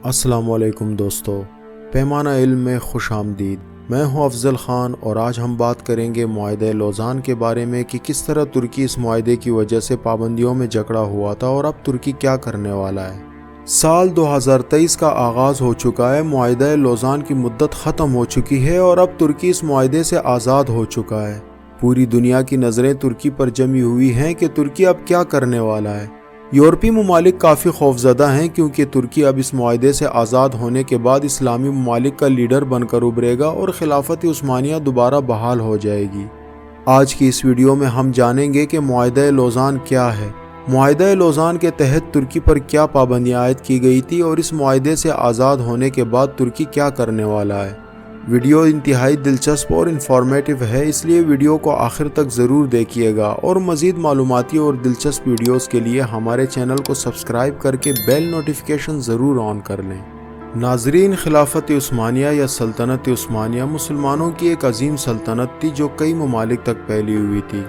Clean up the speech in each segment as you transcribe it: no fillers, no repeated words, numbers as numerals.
السلام علیکم دوستو، پیمانہ علم میں خوش آمدید۔ میں ہوں افضل خان اور آج ہم بات کریں گے معاہدہ لوزان کے بارے میں کہ کس طرح ترکی اس معاہدے کی وجہ سے پابندیوں میں جکڑا ہوا تھا اور اب ترکی کیا کرنے والا ہے۔ سال 2023 کا آغاز ہو چکا ہے، معاہدہ لوزان کی مدت ختم ہو چکی ہے اور اب ترکی اس معاہدے سے آزاد ہو چکا ہے۔ پوری دنیا کی نظریں ترکی پر جمی ہوئی ہیں کہ ترکی اب کیا کرنے والا ہے۔ یورپی ممالک کافی خوفزدہ ہیں کیونکہ ترکی اب اس معاہدے سے آزاد ہونے کے بعد اسلامی ممالک کا لیڈر بن کر ابھرے گا اور خلافت عثمانیہ دوبارہ بحال ہو جائے گی۔ آج کی اس ویڈیو میں ہم جانیں گے کہ معاہدہ لوزان کیا ہے، معاہدہ لوزان کے تحت ترکی پر کیا پابندیاں عائد کی گئی تھی اور اس معاہدے سے آزاد ہونے کے بعد ترکی کیا کرنے والا ہے۔ ویڈیو انتہائی دلچسپ اور انفارمیٹیو ہے، اس لیے ویڈیو کو آخر تک ضرور دیکھیے گا اور مزید معلوماتی اور دلچسپ ویڈیوز کے لیے ہمارے چینل کو سبسکرائب کر کے بیل نوٹیفیکیشن ضرور آن کر لیں۔ ناظرین، خلافت عثمانیہ یا سلطنت عثمانیہ مسلمانوں کی ایک عظیم سلطنت تھی جو کئی ممالک تک پھیلی ہوئی تھی۔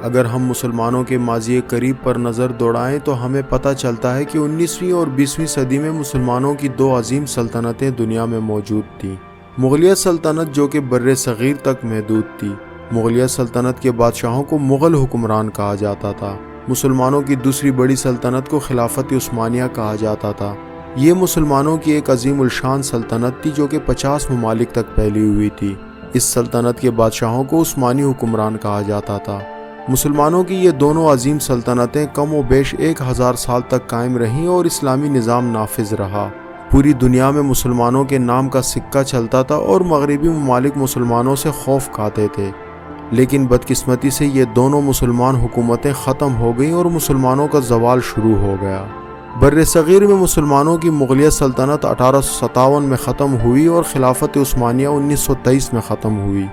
اگر ہم مسلمانوں کے ماضی قریب پر نظر دوڑائیں تو ہمیں پتہ چلتا ہے کہ 19ویں اور 20ویں صدی میں مسلمانوں کی دو عظیم سلطنتیں دنیا میں موجود تھیں۔ مغلیہ سلطنت جو کہ بر صغیر تک محدود تھی۔ مغلیہ سلطنت کے بادشاہوں کو مغل حکمران کہا جاتا تھا۔ مسلمانوں کی دوسری بڑی سلطنت کو خلافت عثمانیہ کہا جاتا تھا۔ یہ مسلمانوں کی ایک عظیم الشان سلطنت تھی جو کہ 50 ممالک تک پھیلی ہوئی تھی۔ اس سلطنت کے بادشاہوں کو عثمانی حکمران کہا جاتا تھا۔ مسلمانوں کی یہ دونوں عظیم سلطنتیں کم و بیش 1000 سال تک قائم رہیں اور اسلامی نظام نافذ رہا۔ پوری دنیا میں مسلمانوں کے نام کا سکہ چلتا تھا اور مغربی ممالک مسلمانوں سے خوف کھاتے تھے، لیکن بدقسمتی سے یہ دونوں مسلمان حکومتیں ختم ہو گئیں اور مسلمانوں کا زوال شروع ہو گیا۔ بر صغیر میں مسلمانوں کی مغلیہ سلطنت 1857 میں ختم ہوئی اور خلافت عثمانیہ 1923 میں ختم ہوئی۔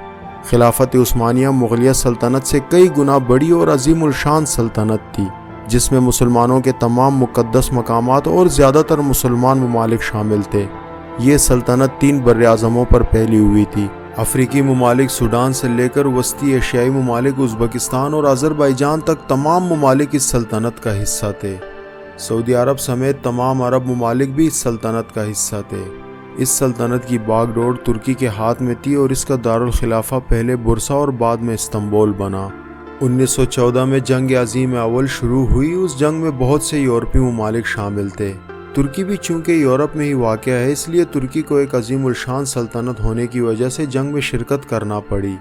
خلافت عثمانیہ مغلیہ سلطنت سے کئی گنا بڑی اور عظیم الشان سلطنت تھی، جس میں مسلمانوں کے تمام مقدس مقامات اور زیادہ تر مسلمان ممالک شامل تھے۔ یہ سلطنت 3 براعظموں پر پھیلی ہوئی تھی۔ افریقی ممالک سوڈان سے لے کر وسطی ایشیائی ممالک ازبکستان اور آذربائیجان تک تمام ممالک اس سلطنت کا حصہ تھے۔ سعودی عرب سمیت تمام عرب ممالک بھی اس سلطنت کا حصہ تھے۔ اس سلطنت کی باغ ڈور ترکی کے ہاتھ میں تھی اور اس کا دارالخلافہ پہلے برسا اور بعد میں استنبول بنا۔ 1914 میں جنگ عظیم اول شروع ہوئی۔ اس جنگ میں بہت سے یورپی ممالک شامل تھے۔ ترکی بھی چونکہ یورپ میں ہی واقع ہے، اس لیے ترکی کو ایک عظیم الشان سلطنت ہونے کی وجہ سے جنگ میں شرکت کرنا پڑی۔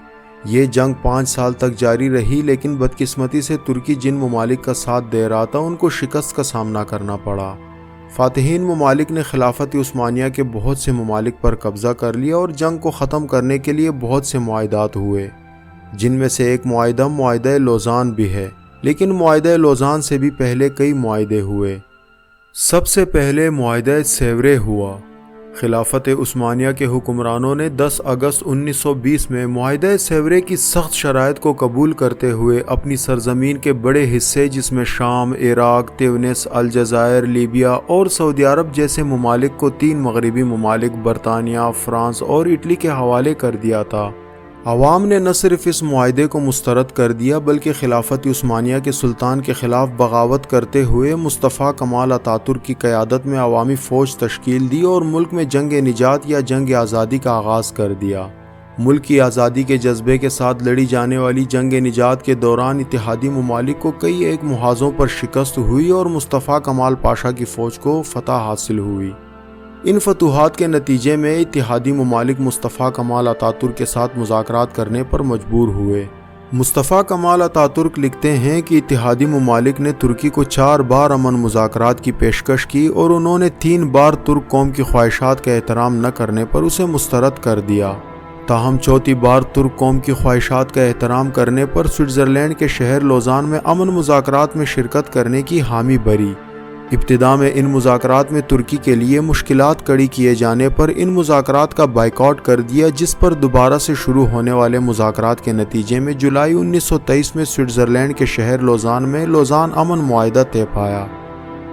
یہ جنگ 5 سال تک جاری رہی، لیکن بدقسمتی سے ترکی جن ممالک کا ساتھ دے رہا تھا ان کو شکست کا سامنا کرنا پڑا۔ فاتحین ممالک نے خلافت عثمانیہ کے بہت سے ممالک پر قبضہ کر لیا اور جنگ کو ختم کرنے کے لیے بہت سے معاہدات ہوئے، جن میں سے ایک معاہدہ لوزان بھی ہے، لیکن معاہدہ لوزان سے بھی پہلے کئی معاہدے ہوئے۔ سب سے پہلے معاہدہ سیورے ہوا۔ خلافت عثمانیہ کے حکمرانوں نے 10 اگست 1920 میں معاہدہ سیورے کی سخت شرائط کو قبول کرتے ہوئے اپنی سرزمین کے بڑے حصے جس میں شام، عراق، تیونس، الجزائر، لیبیا اور سعودی عرب جیسے ممالک کو 3 مغربی ممالک برطانیہ، فرانس اور اٹلی کے حوالے کر دیا تھا۔ عوام نے نہ صرف اس معاہدے کو مسترد کر دیا بلکہ خلافت عثمانیہ کے سلطان کے خلاف بغاوت کرتے ہوئے مصطفیٰ کمال اتاترک کی قیادت میں عوامی فوج تشکیل دی اور ملک میں جنگ نجات یا جنگ آزادی کا آغاز کر دیا۔ ملک کی آزادی کے جذبے کے ساتھ لڑی جانے والی جنگ نجات کے دوران اتحادی ممالک کو کئی ایک محاذوں پر شکست ہوئی اور مصطفیٰ کمال پاشا کی فوج کو فتح حاصل ہوئی۔ ان فتوحات کے نتیجے میں اتحادی ممالک مصطفیٰ کمال اتاترک کے ساتھ مذاکرات کرنے پر مجبور ہوئے۔ مصطفیٰ کمال اتاترک لکھتے ہیں کہ اتحادی ممالک نے ترکی کو 4 بار امن مذاکرات کی پیشکش کی اور انہوں نے 3 بار ترک قوم کی خواہشات کا احترام نہ کرنے پر اسے مسترد کر دیا۔ تاہم چوتھی بار ترک قوم کی خواہشات کا احترام کرنے پر سوئٹزرلینڈ کے شہر لوزان میں امن مذاکرات میں شرکت کرنے کی حامی بھری۔ ابتدا میں ان مذاکرات میں ترکی کے لیے مشکلات کڑی کیے جانے پر ان مذاکرات کا بائیکاٹ کر دیا، جس پر دوبارہ سے شروع ہونے والے مذاکرات کے نتیجے میں جولائی 1923 میں سوئٹزرلینڈ کے شہر لوزان میں لوزان امن معاہدہ طے پایا۔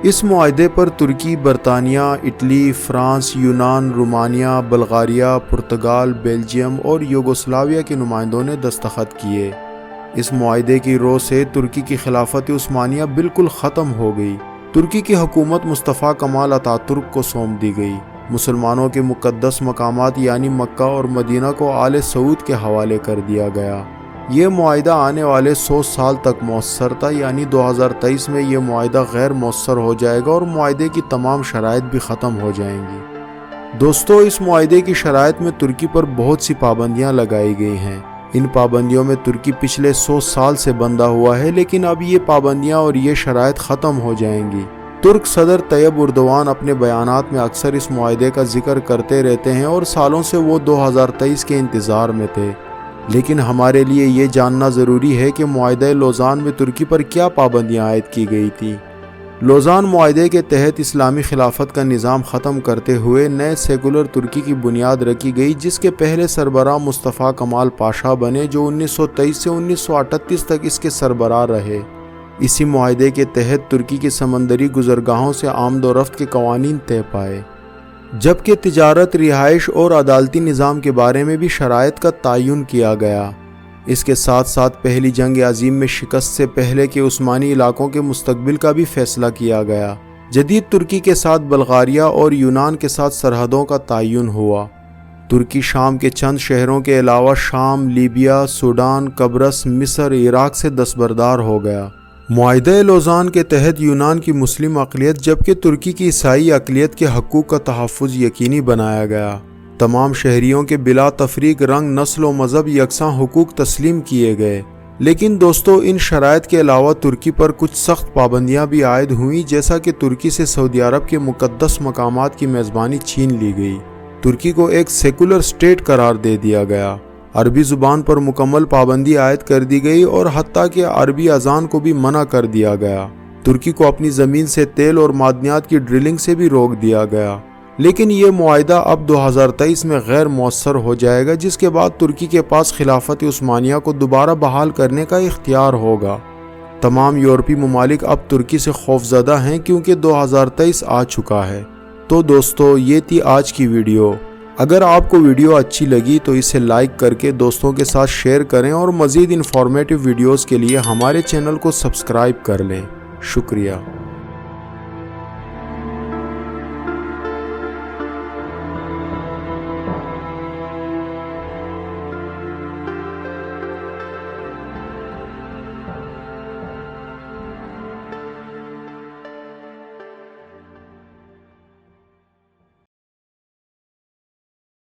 اس معاہدے پر ترکی، برطانیہ، اٹلی، فرانس، یونان، رومانیہ، بلغاریہ، پرتگال، بیلجیم اور یوگوسلاویہ کے نمائندوں نے دستخط کیے۔ اس معاہدے کی رو سے ترکی کی خلافت عثمانیہ بالکل ختم ہو گئی۔ ترکی کی حکومت مصطفیٰ کمال اتاترک کو سونپ دی گئی۔ مسلمانوں کے مقدس مقامات یعنی مکہ اور مدینہ کو آل سعود کے حوالے کر دیا گیا۔ یہ معاہدہ آنے والے 100 سال تک مؤثر تھا، یعنی 2023 میں یہ معاہدہ غیر مؤثر ہو جائے گا اور معاہدے کی تمام شرائط بھی ختم ہو جائیں گی۔ دوستو، اس معاہدے کی شرائط میں ترکی پر بہت سی پابندیاں لگائی گئی ہیں۔ ان پابندیوں میں ترکی پچھلے 100 سال سے بندھا ہوا ہے، لیکن اب یہ پابندیاں اور یہ شرائط ختم ہو جائیں گی۔ ترک صدر طیب اردوان اپنے بیانات میں اکثر اس معاہدے کا ذکر کرتے رہتے ہیں اور سالوں سے وہ 2023 کے انتظار میں تھے، لیکن ہمارے لیے یہ جاننا ضروری ہے کہ معاہدہ لوزان میں ترکی پر کیا پابندیاں عائد کی گئی تھی۔ لوزان معاہدے کے تحت اسلامی خلافت کا نظام ختم کرتے ہوئے نئے سیکولر ترکی کی بنیاد رکھی گئی، جس کے پہلے سربراہ مصطفیٰ کمال پاشا بنے، جو 1923 سے 1938 تک اس کے سربراہ رہے۔ اسی معاہدے کے تحت ترکی کی سمندری گزرگاہوں سے آمد و رفت کے قوانین طے پائے، جبکہ تجارت، رہائش اور عدالتی نظام کے بارے میں بھی شرائط کا تعین کیا گیا۔ اس کے ساتھ ساتھ پہلی جنگ عظیم میں شکست سے پہلے کے عثمانی علاقوں کے مستقبل کا بھی فیصلہ کیا گیا۔ جدید ترکی کے ساتھ بلغاریہ اور یونان کے ساتھ سرحدوں کا تعین ہوا۔ ترکی شام کے چند شہروں کے علاوہ شام، لیبیا، سوڈان، قبرص، مصر، عراق سے دستبردار ہو گیا۔ معاہدہ لوزان کے تحت یونان کی مسلم اقلیت جبکہ ترکی کی عیسائی اقلیت کے حقوق کا تحفظ یقینی بنایا گیا۔ تمام شہریوں کے بلا تفریق رنگ، نسل و مذہب یکساں حقوق تسلیم کیے گئے۔ لیکن دوستو، ان شرائط کے علاوہ ترکی پر کچھ سخت پابندیاں بھی عائد ہوئیں، جیسا کہ ترکی سے سعودی عرب کے مقدس مقامات کی میزبانی چھین لی گئی، ترکی کو ایک سیکولر اسٹیٹ قرار دے دیا گیا، عربی زبان پر مکمل پابندی عائد کر دی گئی اور حتیٰ کہ عربی اذان کو بھی منع کر دیا گیا۔ ترکی کو اپنی زمین سے تیل اور معدنیات کی ڈرلنگ سے بھی روک دیا گیا۔ لیکن یہ معاہدہ اب 2023 میں غیر مؤثر ہو جائے گا، جس کے بعد ترکی کے پاس خلافت عثمانیہ کو دوبارہ بحال کرنے کا اختیار ہوگا۔ تمام یورپی ممالک اب ترکی سے خوفزدہ ہیں کیونکہ 2023 آ چکا ہے۔ تو دوستو، یہ تھی آج کی ویڈیو۔ اگر آپ کو ویڈیو اچھی لگی تو اسے لائک کر کے دوستوں کے ساتھ شیئر کریں اور مزید انفارمیٹیو ویڈیوز کے لیے ہمارے چینل کو سبسکرائب کر لیں۔ شکریہ۔